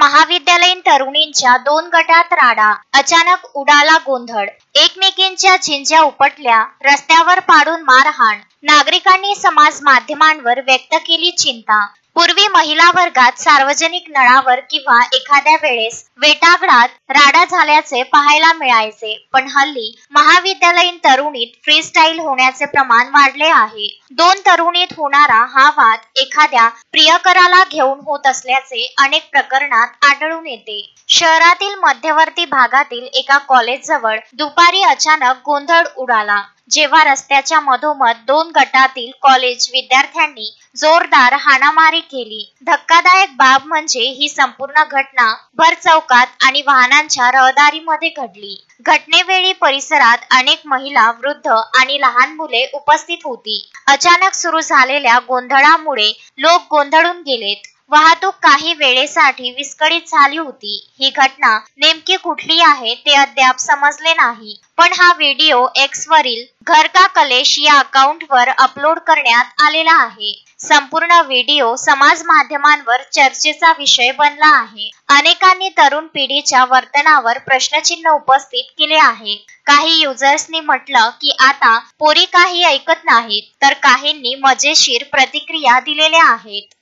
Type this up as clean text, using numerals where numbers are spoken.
महाविद्यालयीन तरुणींच्या दोन गटात राडा, अचानक उडाला गोंधळ, एकमेकींच्या झिंज्या उपटल्या, रस्त्यावर पाडून मारहाण, नागरिकांनी समाज माध्यमांवर व्यक्त केली चिंता। पूर्वी महिला वर्गात सार्वजनिक नळावर किंवा एखाद्या वेळेस वेटागळात राडा झाल्याचे पाहायला मिळायचे, पण हल्ली महाविद्यालयीन तरुणीत फ्रीस्टाईल होण्याचे प्रमाण वाढले आहे। दोन तरुणीत होणारा हा वाद एखाद्या प्रियकराला घेऊन होत असल्याचे अनेक प्रकरणात आढळून येते। शहरातील मध्यवर्ती भागातील एका कॉलेजजवळ दुपारी अचानक गोंधळ उडाला, जेव्हा रस्त्याच्या मधोमध दोन गटातील कॉलेज विद्यार्थ्यांनी जोरदार हाणामारी केली। धक्कादायक बाब म्हणजे ही संपूर्ण घटना भर चौकात आणि वाहनांच्या रहदारीमध्ये घडली। घटनेवेळी परिसरात अनेक महिला, वृद्ध आणि लहान मुले उपस्थित होती। अचानक सुरू झालेल्या गोंधळामुळे लोक गोंधळून गेलेत। वाहतूक काही वेळेसाठी विस्कळीत झाली होती। ही घटना नेमकी कुठली आहे ते अद्याप समजले नाही, पण हा व्हिडिओ एक्स वरील घर का कलेश या अकाउंटवर अपलोड करण्यात आलेला आहे। संपूर्ण व्हिडिओ समाज माध्यमांवर चर्चेचा विषय बनला आहे। अनेकांनी तरुण पिढीच्या वर्तनावर प्रश्नचिन्ह उपस्थित केले आहे। काही युजर्सनी म्हटलं की आता पोरी काही ऐकत नाहीत, तर काहींनी मजेशीर प्रतिक्रिया दिलेल्या आहेत।